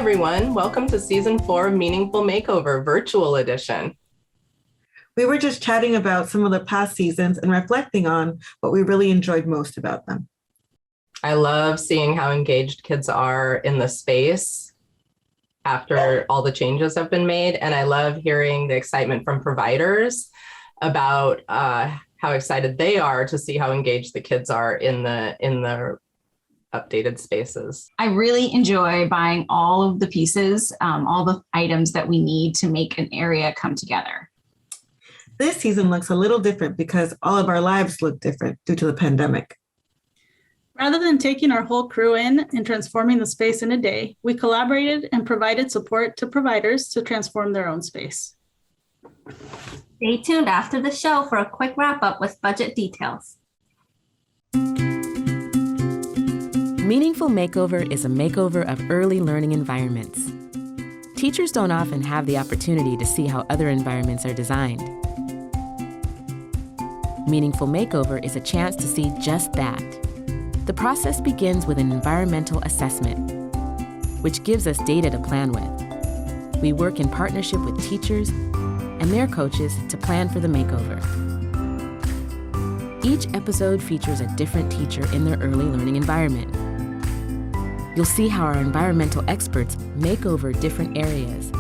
everyone. Welcome to Season 4 of Meaningful Makeover, Virtual Edition. We were just chatting about some of the past seasons and reflecting on what we really enjoyed most about them. I love seeing how engaged kids are in the space after all the changes have been made. And I love hearing the excitement from providers about how excited they are to see how engaged the kids are in the updated spaces. I really enjoy buying all of the pieces, all the items that we need to make an area come together. This season looks a little different because all of our lives look different due to the pandemic. Rather than taking our whole crew in and transforming the space in a day, we collaborated and provided support to providers to transform their own space. Stay tuned after the show for a quick wrap-up with budget details. Meaningful Makeover is a makeover of early learning environments. Teachers don't often have the opportunity to see how other environments are designed. Meaningful Makeover is a chance to see just that. The process begins with an environmental assessment, which gives us data to plan with. We work in partnership with teachers and their coaches to plan for the makeover. Each episode features a different teacher in their early learning environment. You'll see how our environmental experts make over different areas,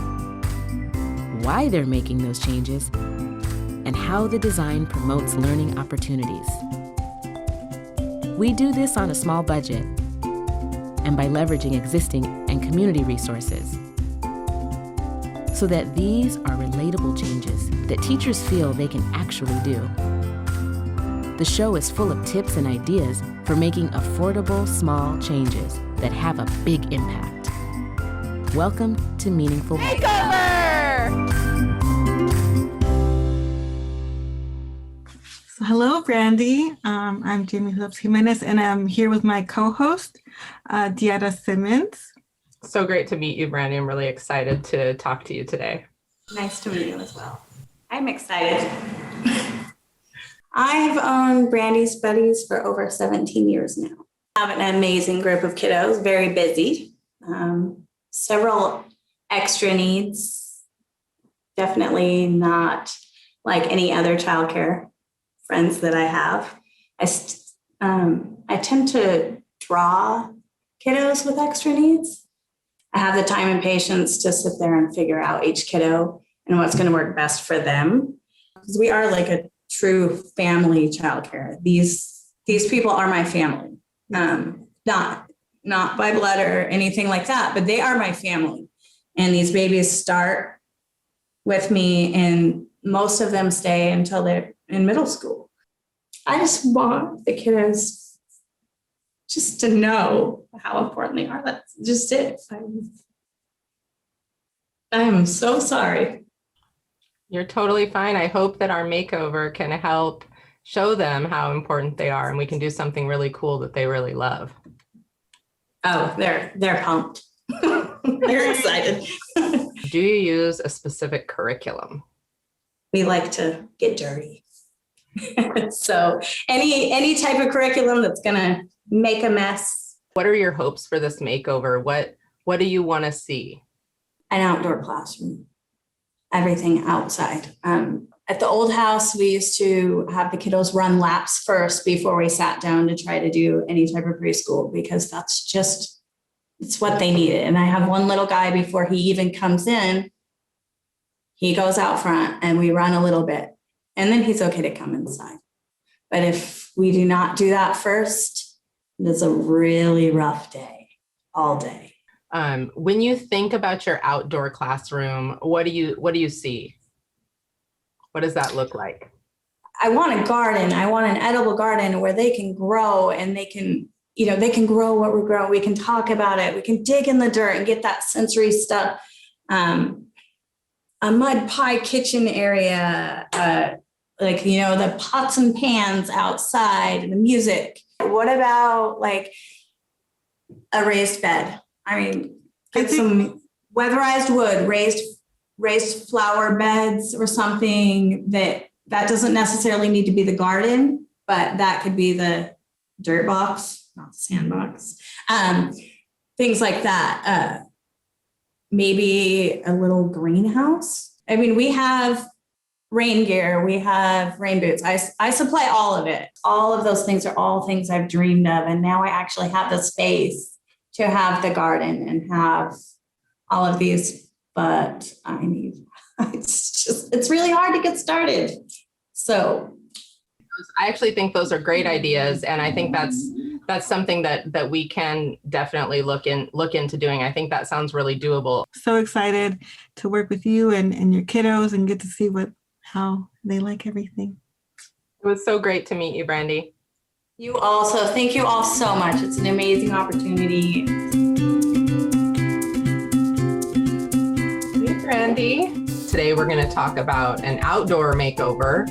why they're making those changes, and how the design promotes learning opportunities. We do this on a small budget and by leveraging existing and community resources so that these are relatable changes that teachers feel they can actually do. The show is full of tips and ideas for making affordable, small changes that have a big impact. Welcome to Meaningful Makeover! So hello, Brandy. I'm Jamie Phillips Jimenez, and I'm here with my co-host, Diana Simmons. So great to meet you, Brandy. I'm really excited to talk to you today. Nice to meet you as well. I'm excited. I've owned Brandy's Buddies for over 17 years now. I have an amazing group of kiddos, very busy. Several extra needs, definitely not like any other childcare friends that I have. I tend to draw kiddos with extra needs. I have the time and patience to sit there and figure out each kiddo and what's going to work best for them. Because we are like a true family childcare. These people are my family, not by blood or anything like that, but they are my family. And these babies start with me, and most of them stay until they're in middle school. I just want the kiddos just to know how important they are. That's just it. I'm so sorry. You're totally fine. I hope that our makeover can help show them how important they are, and we can do something really cool that they really love. Oh, they're pumped. They're excited. Do you use a specific curriculum? We like to get dirty. So any type of curriculum that's gonna make a mess. What are your hopes for this makeover? What do you want to see? An outdoor classroom. Everything outside. At the old house, we used to have the kiddos run laps first before we sat down to try to do any type of preschool, because it's what they needed. And I have one little guy, before he even comes in, he goes out front and we run a little bit, and then he's okay to come inside. But if we do not do that first, it's a really rough day, all day. When you think about your outdoor classroom, what do you see? What does that look like? I want a garden. I want an edible garden where they can grow, and they can grow what we're growing. We can talk about it. We can dig in the dirt and get that sensory stuff. A mud pie kitchen area, the pots and pans outside, and the music. What about like a raised bed? I mean, get some weatherized wood, raised flower beds or something that doesn't necessarily need to be the garden, but that could be the dirt box, not the sandbox. Things like that. maybe a little greenhouse. I mean, we have rain gear, we have rain boots. I supply all of it. All of those things are all things I've dreamed of. And now I actually have the space to have the garden and have all of these, but it's really hard to get started. So I actually think those are great ideas. And I think that's something that we can definitely look into doing. I think that sounds really doable. So excited to work with you and your kiddos and get to see how they like everything. It was so great to meet you, Brandy. you also, thank you all so much. It's an amazing opportunity. Hey, Brandy. Today we're going to talk about an outdoor makeover.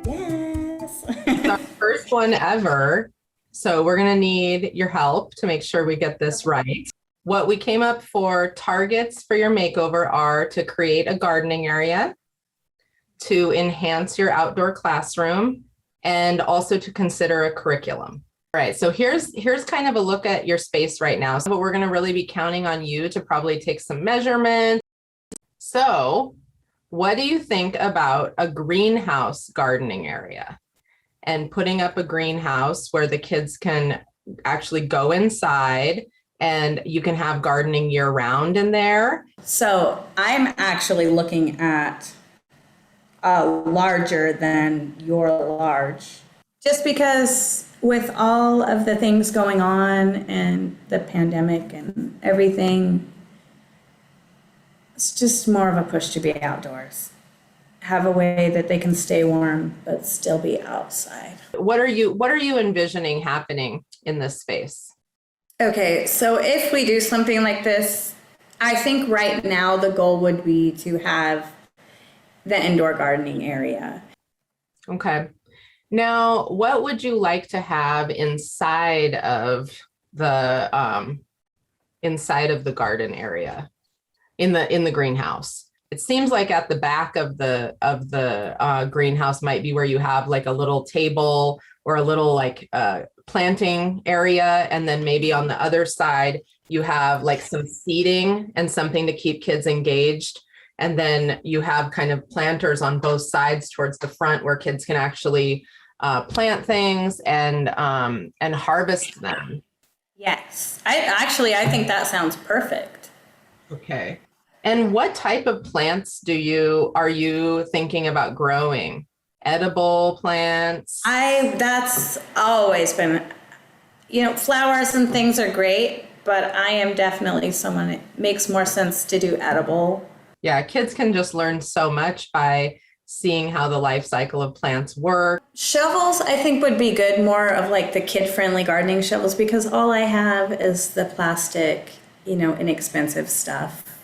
Yes. It's our first one ever. So we're going to need your help to make sure we get this right. What we came up for targets for your makeover are to create a gardening area, to enhance your outdoor classroom, and also to consider a curriculum. All right, so here's kind of a look at your space right now. So we're going to really be counting on you to probably take some measurements. So what do you think about a greenhouse gardening area and putting up a greenhouse where the kids can actually go inside and you can have gardening year round in there? So I'm actually looking at larger than your large, just because with all of the things going on and the pandemic and everything, it's just more of a push to be outdoors, have a way that they can stay warm but still be outside. What are you envisioning happening in this space? Okay, so if we do something like this, I think right now the goal would be to have the indoor gardening area. Okay. Now, what would you like to have inside of the garden area, in the greenhouse? It seems like at the back of the greenhouse might be where you have like a little table or a little like planting area, and then maybe on the other side you have like some seating and something to keep kids engaged. And then you have kind of planters on both sides towards the front where kids can actually plant things and harvest them. Yes, I think that sounds perfect. Okay. And what type of plants are you thinking about growing? Edible plants? That's always been, flowers and things are great, but I am definitely someone, it makes more sense to do edible. Yeah, kids can just learn so much by seeing how the life cycle of plants work. Shovels, I think, would be good, more of like the kid-friendly gardening shovels, because all I have is the plastic, inexpensive stuff.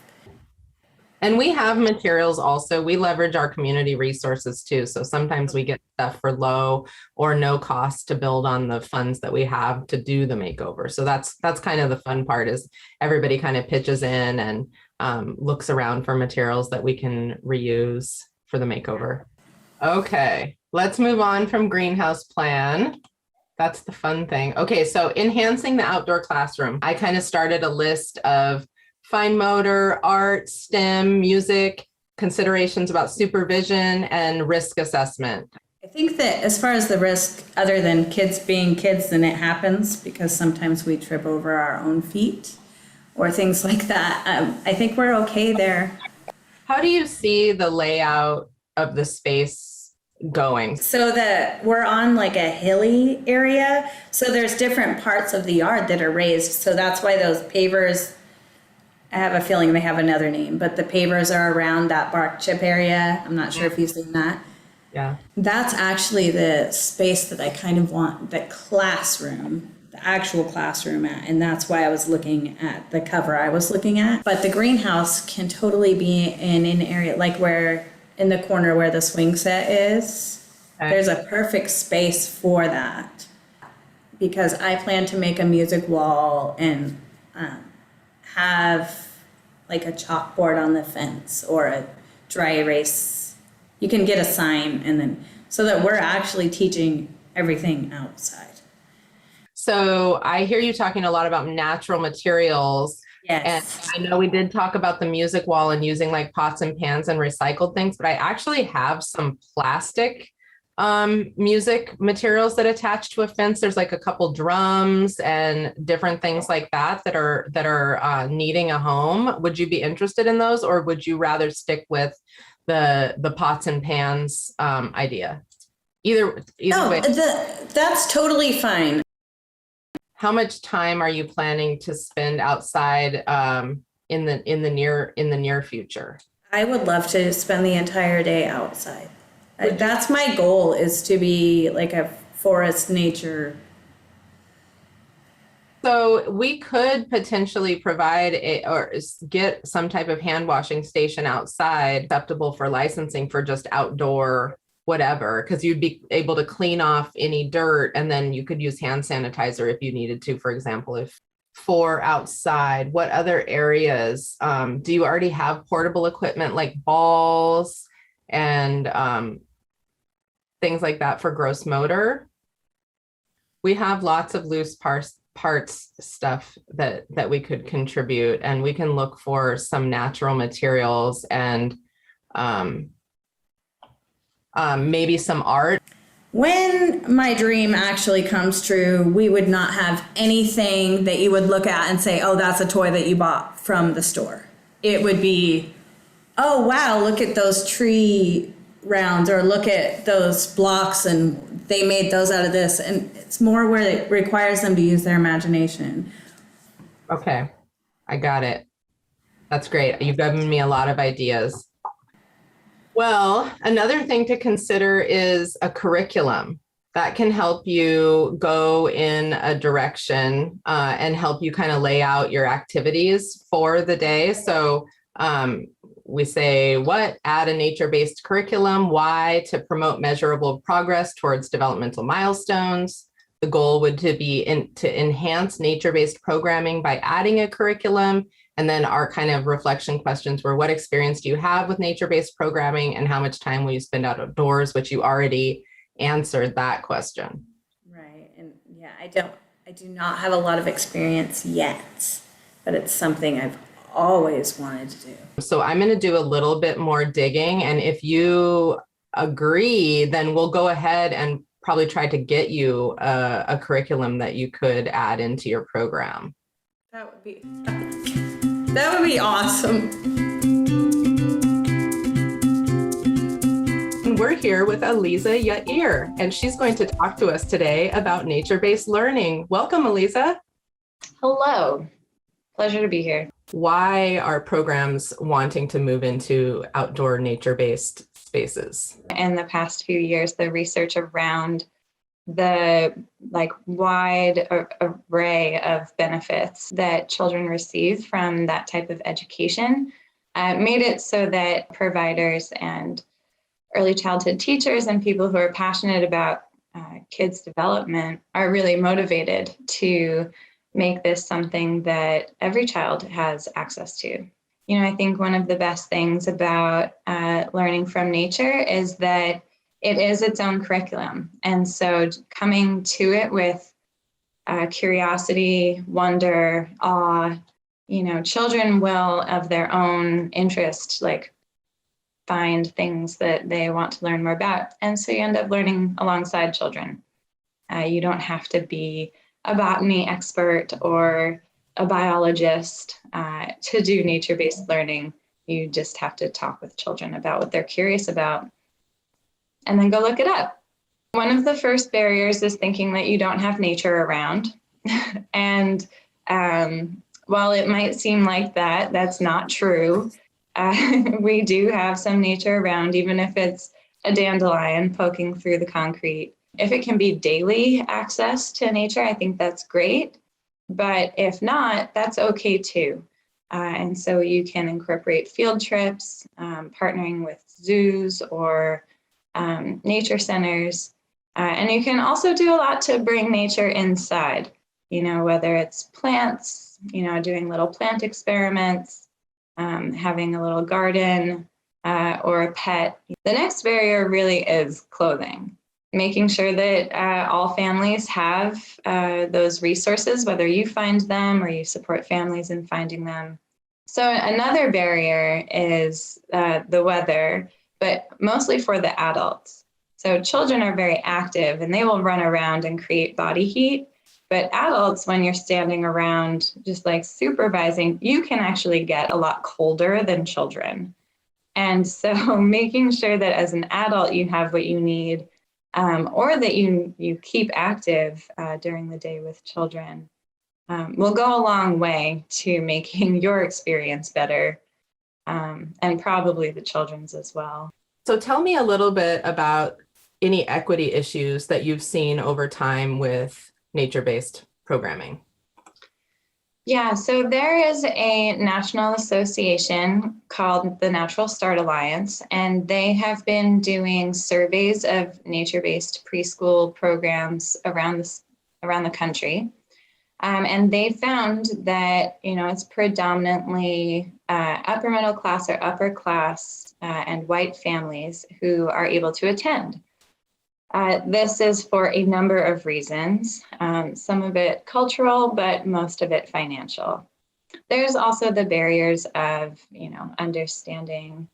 And we have materials also. We leverage our community resources too. So sometimes we get stuff for low or no cost to build on the funds that we have to do the makeover. So that's kind of the fun part, is everybody kind of pitches in and looks around for materials that we can reuse for the makeover. Okay, let's move on from greenhouse plan. That's the fun thing. Okay, so enhancing the outdoor classroom. I kind of started a list of fine motor, art, STEM, music, considerations about supervision, and risk assessment. I think that as far as the risk, other than kids being kids, then it happens because sometimes we trip over our own feet or things like that. I think we're okay there. How do you see the layout of the space going? So that we're on like a hilly area. So there's different parts of the yard that are raised. So that's why those pavers, I have a feeling they have another name, but the pavers are around that bark chip area. I'm not sure if you've seen that. Yeah. That's actually the space that I kind of want the classroom, the actual classroom at. And that's why I was looking at the cover I was looking at. But the greenhouse can totally be in an area like where in the corner where the swing set is. Okay. There's a perfect space for that, because I plan to make a music wall and have like a chalkboard on the fence or a dry erase. You can get a sign, and then so that we're actually teaching everything outside. So I hear you talking a lot about natural materials. And I know we did talk about the music wall and using like pots and pans and recycled things, but I actually have some plastic music materials that attach to a fence. There's like a couple drums and different things like that that are needing a home. Would you be interested in those, or would you rather stick with the pots and pans idea? Either way. That's totally fine. How much time are you planning to spend outside in the near future? I would love to spend the entire day outside. That's my goal, is to be like a forest nature. So we could potentially provide or get some type of hand washing station outside, acceptable for licensing for just outdoor whatever, because you'd be able to clean off any dirt, and then you could use hand sanitizer if you needed to, for example. If for outside, what other areas do you already have portable equipment like balls and things like that for gross motor? We have lots of loose parts stuff that we could contribute, and we can look for some natural materials and maybe some art. When my dream actually comes true, we would not have anything that you would look at and say, oh, that's a toy that you bought from the store. It would be, oh, wow, look at those tree rounds, or look at those blocks and they made those out of this. And it's more where it requires them to use their imagination. Okay, I got it. That's great. You've given me a lot of ideas. Well, another thing to consider is a curriculum that can help you go in a direction and help you kind of lay out your activities for the day. So we say, what? Add a nature-based curriculum. Why? To promote measurable progress towards developmental milestones. The goal would be to enhance nature-based programming by adding a curriculum. And then our kind of reflection questions were, what experience do you have with nature-based programming, and how much time will you spend outdoors, which you already answered that question. Right. And yeah, I do not have a lot of experience yet, but it's something I've always wanted to do. So I'm going to do a little bit more digging, and if you agree, then we'll go ahead and probably try to get you a curriculum that you could add into your program. That would be awesome. And we're here with Aliza Yair, and she's going to talk to us today about nature-based learning. Welcome, Aliza. Hello. Pleasure to be here. Why are programs wanting to move into outdoor nature-based spaces? In the past few years, the research around the wide array of benefits that children receive from that type of education made it so that providers and early childhood teachers and people who are passionate about kids' development are really motivated to make this something that every child has access to. You know, I think one of the best things about learning from nature is that it is its own curriculum. And so coming to it with curiosity, wonder, awe, you know, children will, of their own interest, find things that they want to learn more about. And so you end up learning alongside children. You don't have to be a botany expert or a biologist to do nature-based learning. You just have to talk with children about what they're curious about and then go look it up. One of the first barriers is thinking that you don't have nature around. And while it might seem like that, that's not true. We do have some nature around, even if it's a dandelion poking through the concrete. If it can be daily access to nature, I think that's great. But if not, that's okay too. And so you can incorporate field trips, partnering with zoos or nature centers. And you can also do a lot to bring nature inside, you know, whether it's plants, you know, doing little plant experiments, having a little garden or a pet. The next barrier really is clothing. making sure that all families have those resources, whether you find them or you support families in finding them. So another barrier is the weather, but mostly for the adults. So children are very active and they will run around and create body heat. But adults, when you're standing around just like supervising, you can actually get a lot colder than children. And so making sure that as an adult you have what you need, or that you keep active during the day with children, will go a long way to making your experience better, and probably the children's as well. So tell me a little bit about any equity issues that you've seen over time with nature-based programming. Yeah, so there is a national association called the Natural Start Alliance, and they have been doing surveys of nature-based preschool programs around the country. And they found that, it's predominantly upper middle class or upper class and white families who are able to attend. This is for a number of reasons, some of it cultural, but most of it financial. There's also the barriers of, understanding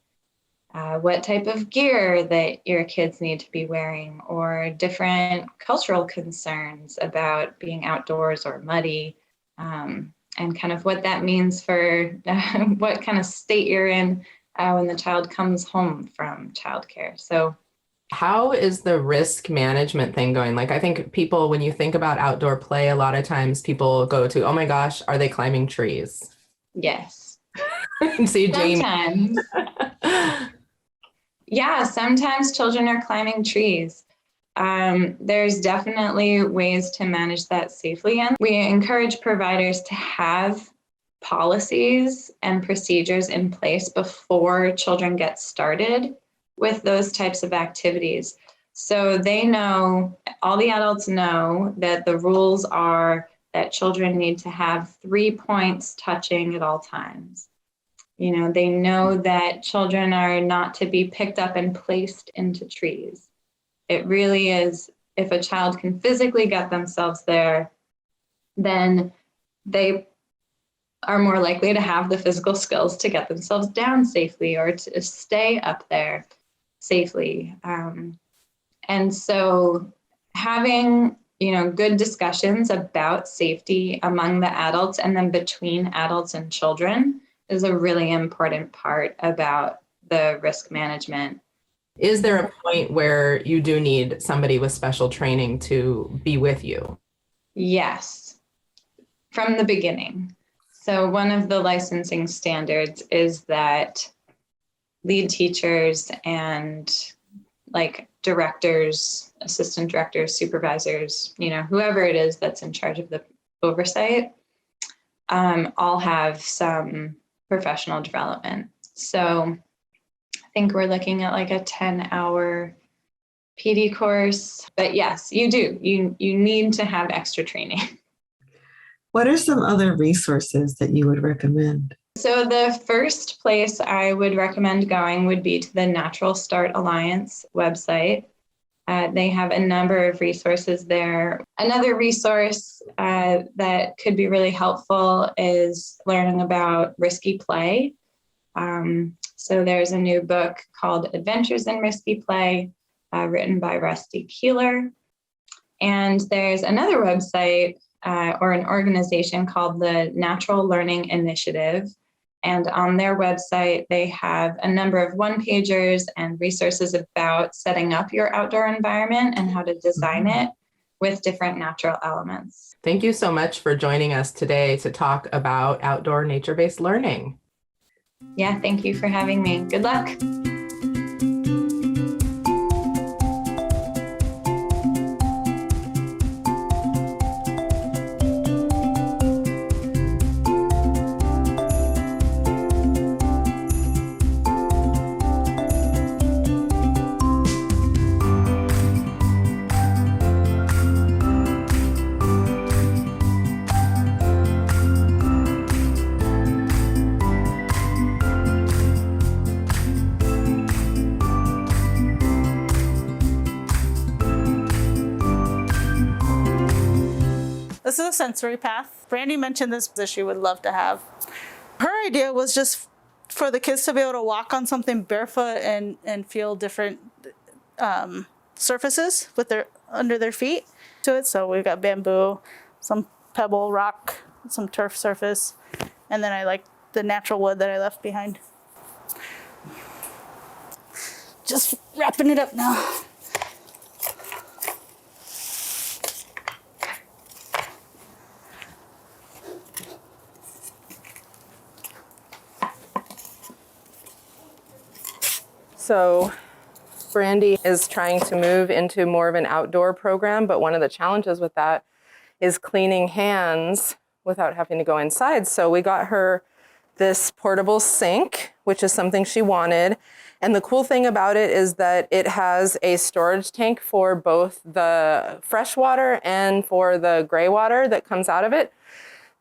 what type of gear that your kids need to be wearing, or different cultural concerns about being outdoors or muddy, and kind of what that means for what kind of state you're in when the child comes home from childcare. So how is the risk management thing going? Like, I think people, when you think about outdoor play, a lot of times people go to, oh my gosh, are they climbing trees? yes. See, Jamie. Sometimes. Yeah, sometimes children are climbing trees. There's definitely ways to manage that safely. And we encourage providers to have policies and procedures in place before children get started with those types of activities. So they know, all the adults know that the rules are that children need to have 3 points touching at all times. They know that children are not to be picked up and placed into trees. It really is, if a child can physically get themselves there, then they are more likely to have the physical skills to get themselves down safely or to stay up there safely. And so having, good discussions about safety among the adults and then between adults and children is a really important part about the risk management. Is there a point where you do need somebody with special training to be with you? Yes, from the beginning. So one of the licensing standards is that lead teachers and like directors, assistant directors, supervisors, whoever it is that's in charge of the oversight, all have some professional development. So I think we're looking at like a 10-hour PD course, but yes, you do. You need to have extra training. What are some other resources that you would recommend? So the first place I would recommend going would be to the Natural Start Alliance website. They have a number of resources there. Another resource that could be really helpful is learning about risky play. So there's a new book called Adventures in Risky Play, written by Rusty Keeler. And there's another website or an organization called the Natural Learning Initiative. And on their website, they have a number of one-pagers and resources about setting up your outdoor environment and how to design it with different natural elements. Thank you so much for joining us today to talk about outdoor nature-based learning. Yeah, thank you for having me. Good luck. This is a sensory path. Brandy mentioned this that she would love to have. Her idea was just for the kids to be able to walk on something barefoot and feel different surfaces with their under their feet to it. So we've got bamboo, some pebble rock, some turf surface, and then I like the natural wood that I left behind. Just wrapping it up now. So Brandy is trying to move into more of an outdoor program, but one of the challenges with that is cleaning hands without having to go inside. So we got her this portable sink, which is something she wanted. And the cool thing about it is that it has a storage tank for both the fresh water and for the gray water that comes out of it.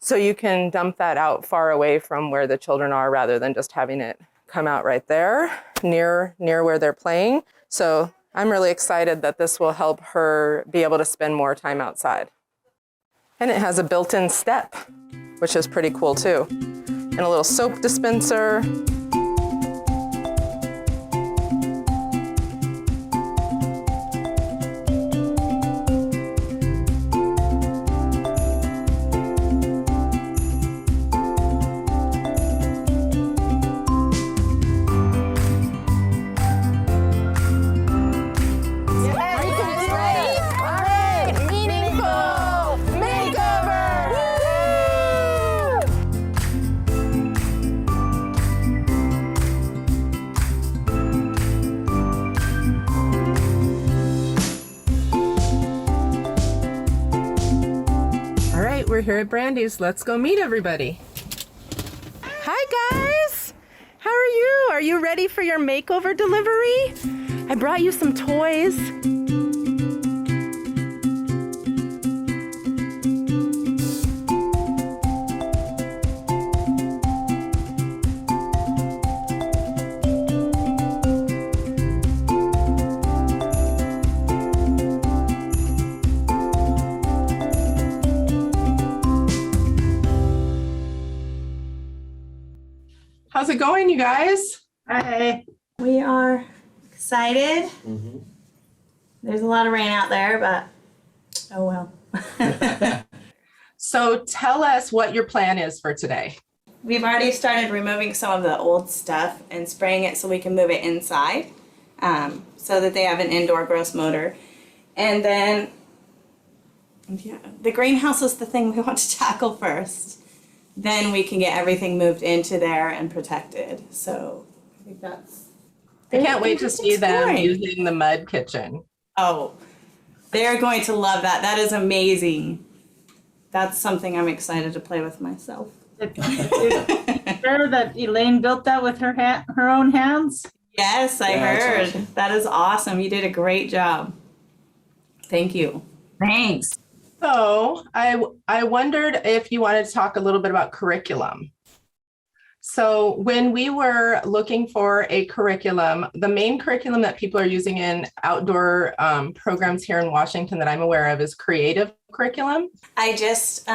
So you can dump that out far away from where the children are rather than just having it come out right there near where they're playing. So I'm really excited that this will help her be able to spend more time outside. And it has a built-in step, which is pretty cool too. And a little soap dispenser. We're here at Brandy's. Let's go meet everybody. Hi guys! How are you? Are you ready for your makeover delivery? I brought you some toys. How's it going, you guys? Hi. We are excited. There's a lot of rain out there, but oh well. So tell us what your plan is for today. We've already started removing some of the old stuff and spraying it so we can move it inside, so that they have an indoor gross motor. And then, yeah, the greenhouse is the thing we want to tackle first. Then we can get everything moved into there and protected. So I think that's... I can't wait to see them using the mud kitchen. Oh, they're going to love that. That is amazing. That's something I'm excited to play with myself. Sure that Elaine built that with her own hands? Yes, I heard. Awesome. That is awesome. You did a great job. Thank you. Thanks. So I wondered if you wanted to talk a little bit about curriculum. So when we were looking for a curriculum, the main curriculum that people are using in outdoor programs here in Washington that I'm aware of is creative curriculum. I just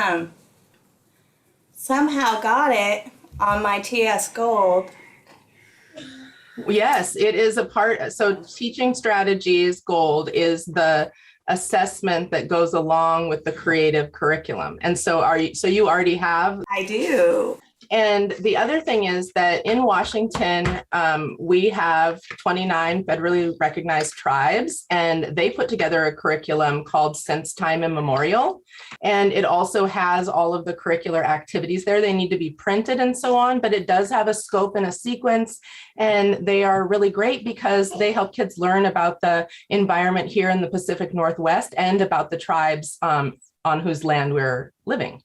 somehow got it on my TS Gold. Yes, it is a part. So Teaching Strategies Gold is the assessment that goes along with the creative curriculum. And so you already have? I do. And the other thing is that in Washington, we have 29 federally recognized tribes, and they put together a curriculum called Since Time Immemorial. And it also has all of the curricular activities there. They need to be printed and so on, but it does have a scope and a sequence. And they are really great because they help kids learn about the environment here in the Pacific Northwest and about the tribes on whose land we're living.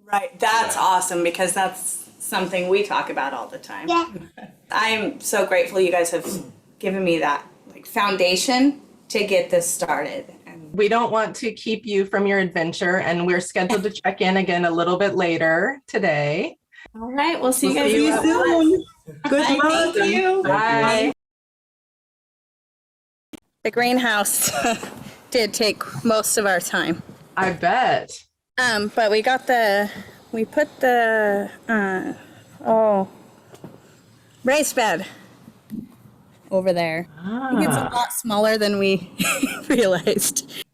Right. That's awesome because that's something we talk about all the time. Yeah. I'm so grateful you guys have given me that foundation to get this started. We don't want to keep you from your adventure, and we're scheduled to check in again a little bit later today. All right. We'll see you guys soon. Good luck. Thank you. Bye. The greenhouse did take most of our time. I bet. But we put the raised bed over there. I think it's a lot smaller than we realized.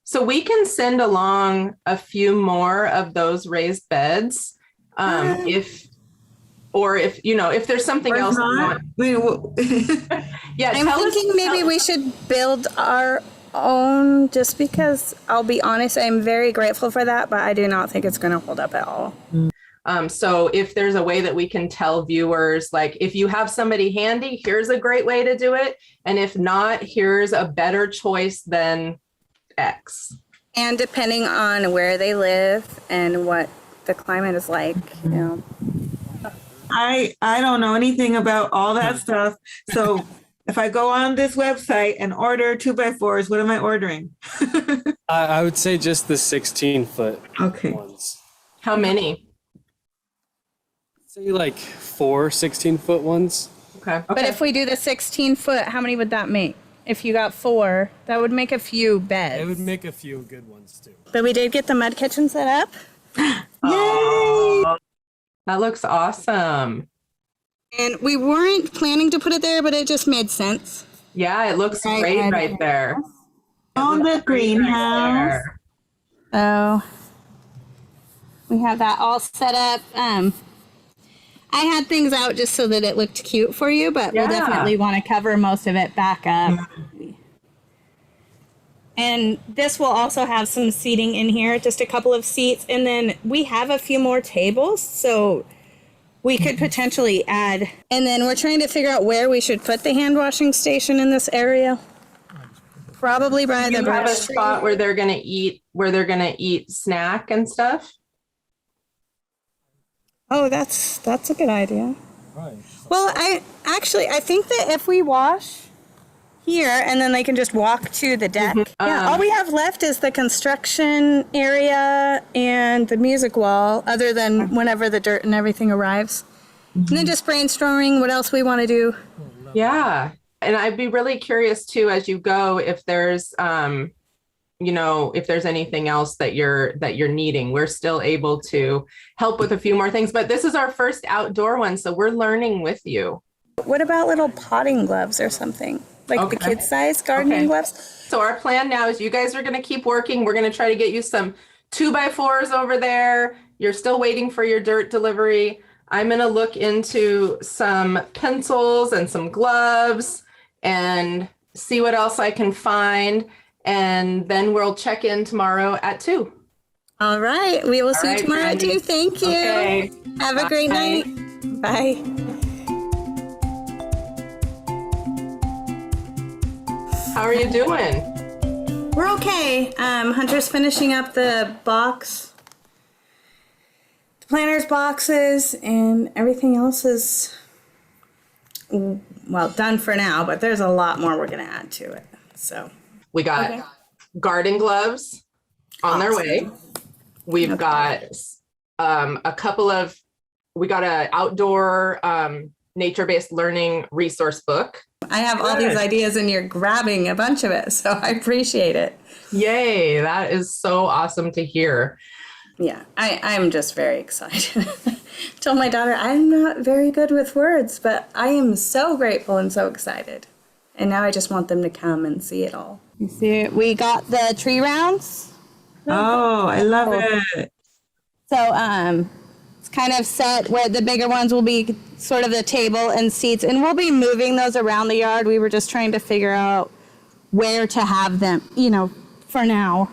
So we can send along a few more of those raised beds, if there's something Or else. not. Yeah, I'm thinking maybe we should build our own, just because I'll be honest, I'm very grateful for that, but I do not think it's going to hold up at all. So if there's a way that we can tell viewers, like if you have somebody handy, here's a great way to do it. And if not, here's a better choice than X. And depending on where they live and what the climate is like, you know. I don't know anything about all that stuff. So if I go on this website and order 2x4s, what am I ordering? I would say just the 16-foot Okay. ones. How many? Say like 4 16-foot ones. Okay. But if we do the 16-foot, how many would that make? If you got 4, that would make a few beds. It would make a few good ones too. But we did get the mud kitchen set up. Yay! That looks awesome. And we weren't planning to put it there, but it just made sense. Yeah, it looks Right, great right. right there. On the greenhouse. So we have that all set up. I had things out just so that it looked cute for you, but we'll definitely want to cover most of it back up. And this will also have some seating in here, just a couple of seats. And then we have a few more tables, so we could potentially add. And then we're trying to figure out where we should put the hand washing station in this area. Probably by the You have a birch spot tree. where they're gonna eat snack and stuff. Oh, that's a good idea. Right. Well, I think that if we wash here and then they can just walk to the deck. Yeah, all we have left is the construction area and the music wall, other than whenever the dirt and everything arrives. And then just brainstorming what else we want to do. Yeah. And I'd be really curious too, as you go, if there's if there's anything else that you're needing. We're still able to help with a few more things, but this is our first outdoor one, so we're learning with you. What about little potting gloves or something? Like the kid size gardening gloves? So our plan now is you guys are going to keep working. We're going to try to get you some 2x4s over there. You're still waiting for your dirt delivery. I'm going to look into some pencils and some gloves and see what else I can find. And then we'll check in tomorrow at 2. All right. We will see you tomorrow at 2. Thank you. Okay. Have a great night. Bye. How are you doing? We're okay. Hunter's finishing up the planner's boxes, and everything else is, well, done for now, but there's a lot more we're going to add to it. So We got garden gloves on their way. We've got we got an outdoor nature-based learning resource book. I have all these ideas and you're grabbing a bunch of it, so I appreciate it. Yay, that is so awesome to hear. Yeah, I'm just very excited. Told my daughter, I'm not very good with words, but I am so grateful and so excited. And now I just want them to come and see it all. You see it? We got the tree rounds. Oh, I love it. So it's kind of set where the bigger ones will be sort of the table and seats, and we'll be moving those around the yard. We were just trying to figure out where to have them, for now.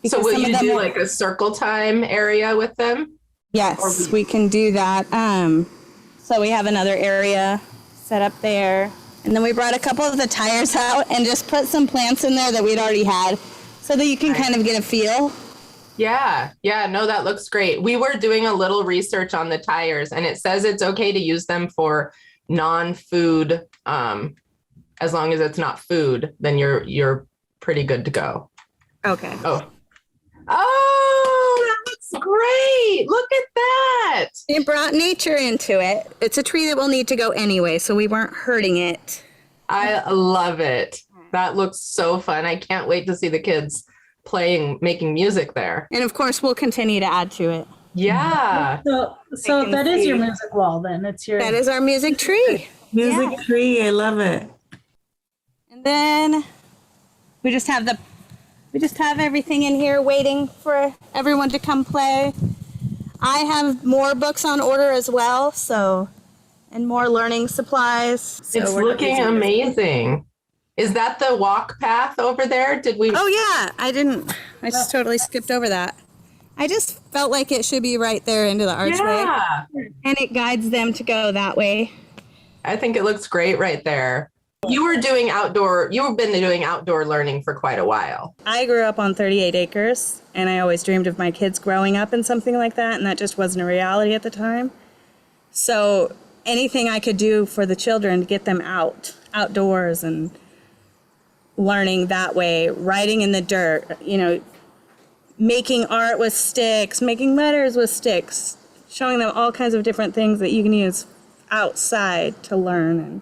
So Because will some of you them do will- like a circle time area with them? Yes, we can do that. So we have another area set up there. And then we brought a couple of the tires out and just put some plants in there that we'd already had so that you can kind of get a feel. Yeah, no, that looks great. We were doing a little research on the tires, and it says it's okay to use them for non-food, as long as it's not food, then you're pretty good to go. Okay. Oh, that looks great. Look at that. It brought nature into it. It's a tree that will need to go anyway, so we weren't hurting it. I love it. That looks so fun. I can't wait to see the kids making music there. And of course, we'll continue to add to it. Yeah. So can that is your see. music wall then. It's your That is our music tree. Music tree, I love it. And then we just have everything in here waiting for everyone to come play. I have more books on order as well, and more learning supplies. So It's we're not looking using this. amazing. Is that the walk path over there? Did we? Oh yeah, I just totally skipped over that. I just felt like it should be right there into the archway. Yeah. And it guides them to go that way. I think it looks great right there. You've been doing outdoor learning for quite a while. I grew up on 38 acres, and I always dreamed of my kids growing up in something like that, and that just wasn't a reality at the time. So anything I could do for the children to get them outdoors and learning that way, writing in the dirt, making art with sticks, making letters with sticks, showing them all kinds of different things that you can use outside to learn. And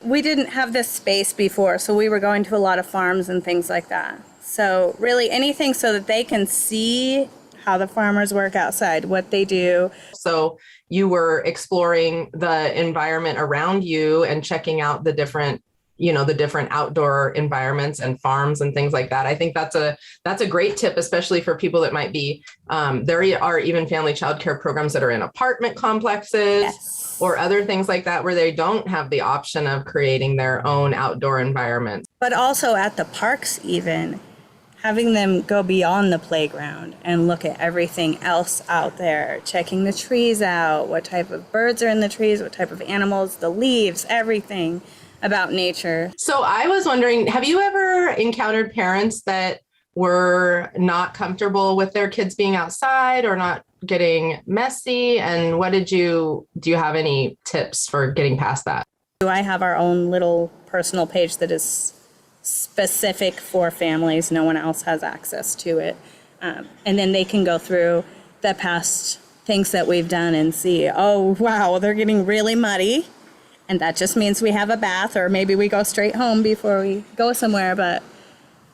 we didn't have this space before, so we were going to a lot of farms and things like that. So really anything so that they can see how the farmers work outside, what they do. So you were exploring the environment around you and checking out the different outdoor environments and farms and things like that. I think that's a great tip, especially for people that might be, there are even family childcare programs that are in apartment complexes or other things like that, where they don't have the option of creating their own outdoor environment. But also at the parks even, having them go beyond the playground and look at everything else out there, checking the trees out, what type of birds are in the trees, what type of animals, the leaves, everything about nature. So I was wondering, have you ever encountered parents that were not comfortable with their kids being outside or not getting messy? And do you have any tips for getting past that? I have our own little personal page that is specific for families. No one else has access to it. And then they can go through the past things that we've done and see, oh, wow, they're getting really muddy. And that just means we have a bath, or maybe we go straight home before we go somewhere. But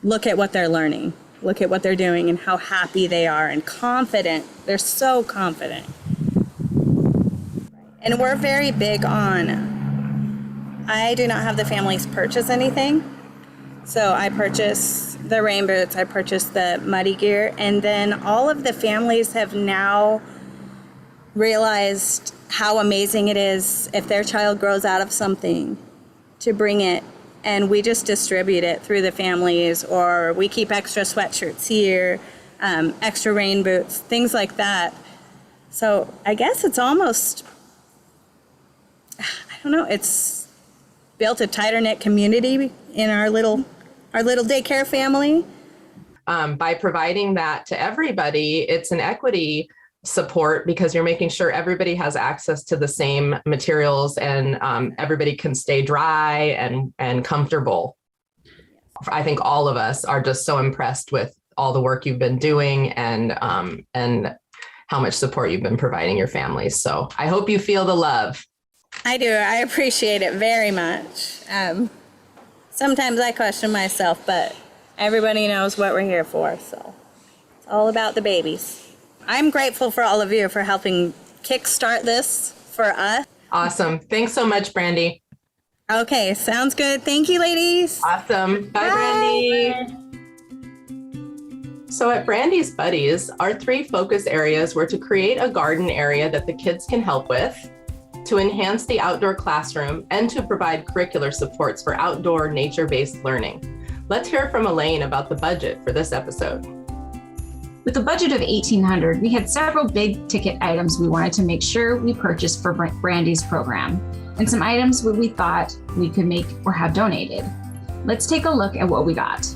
look at what they're learning. Look at what they're doing and how happy they are and confident. They're so confident. And we're very big on, I do not have the families purchase anything. So I purchase the rain boots, I purchase the muddy gear, and then all of the families have now realized how amazing it is if their child grows out of something to bring it, and we just distribute it through the families, or we keep extra sweatshirts here, extra rain boots, things like that. So I guess it's almost, I don't know, it's built a tighter knit community in our little daycare family. By providing that to everybody, it's an equity support, because you're making sure everybody has access to the same materials, and everybody can stay dry and comfortable. I think all of us are just so impressed with all the work you've been doing and how much support you've been providing your families. So I hope you feel the love. I do. I appreciate it very much. Sometimes I question myself, but everybody knows what we're here for. So it's all about the babies. I'm grateful for all of you for helping kickstart this for us. Awesome. Thanks so much, Brandy. Okay, sounds good. Thank you, ladies. Awesome. Bye, Brandy. So at Brandy's Buddies, our 3 focus areas were to create a garden area that the kids can help with, to enhance the outdoor classroom, and to provide curricular supports for outdoor nature-based learning. Let's hear from Elaine about the budget for this episode. With a budget of $1,800, we had several big ticket items we wanted to make sure we purchased for Brandy's program, and some items we thought we could make or have donated. Let's take a look at what we got.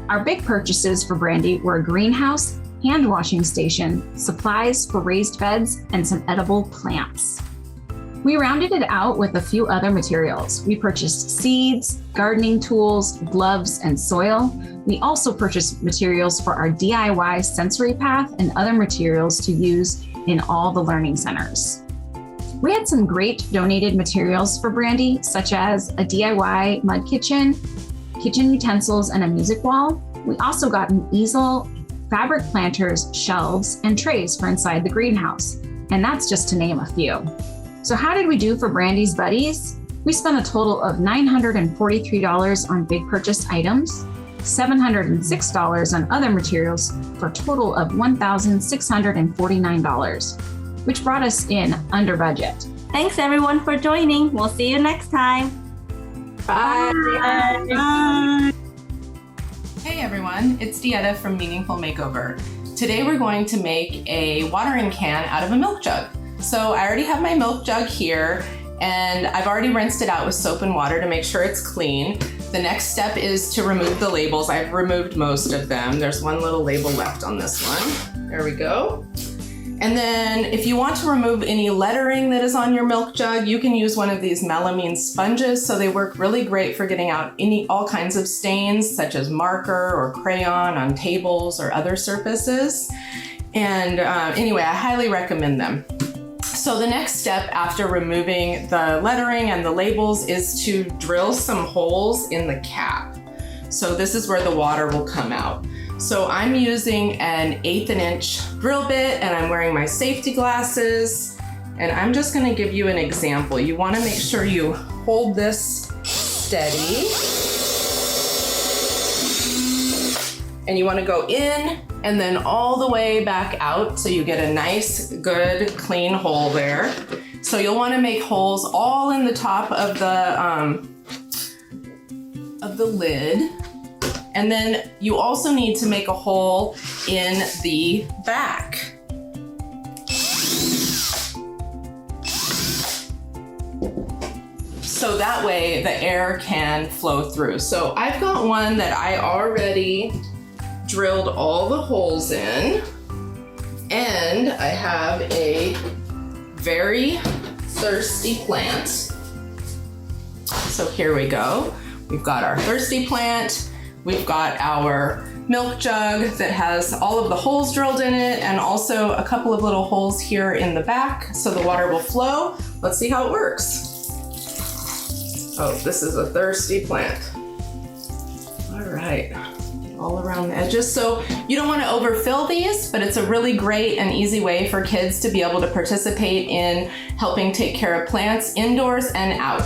Our big purchases for Brandy were a greenhouse, hand washing station, supplies for raised beds, and some edible plants. We rounded it out with a few other materials. We purchased seeds, gardening tools, gloves, and soil. We also purchased materials for our DIY sensory path and other materials to use in all the learning centers. We had some great donated materials for Brandy, such as a DIY mud kitchen, kitchen utensils, and a music wall. We also got an easel, fabric planters, shelves, and trays for inside the greenhouse. And that's just to name a few. So how did we do for Brandy's Buddies? We spent a total of $943 on big purchase items, $706 on other materials for a total of $1,649, which brought us in under budget. Thanks everyone for joining. We'll see you next time. Bye. Bye. Hey everyone, it's Dieta from Meaningful Makeover. Today we're going to make a watering can out of a milk jug. So I already have my milk jug here and I've already rinsed it out with soap and water to make sure it's clean. The next step is to remove the labels. I've removed most of them. There's one little label left on this one. There we go. And then if you want to remove any lettering that is on your milk jug, you can use one of these melamine sponges. So they work really great for getting out all kinds of stains such as marker or crayon on tables or other surfaces. And anyway, I highly recommend them. So the next step after removing the lettering and the labels is to drill some holes in the cap. So this is where the water will come out. So I'm using an 1/8 inch drill bit and I'm wearing my safety glasses. And I'm just gonna give you an example. You wanna make sure you hold this steady. And you wanna go in and then all the way back out so you get a nice, good, clean hole there. So you'll wanna make holes all in the top of the lid. And then you also need to make a hole in the back. So that way the air can flow through. So I've got one that I already drilled all the holes in, and I have a very thirsty plant. So here we go. We've got our thirsty plant. We've got our milk jug that has all of the holes drilled in it and also a couple of little holes here in the back so the water will flow. Let's see how it works. Oh, this is a thirsty plant. All right, all around the edges. So you don't want to overfill these, but it's a really great and easy way for kids to be able to participate in helping take care of plants indoors and out.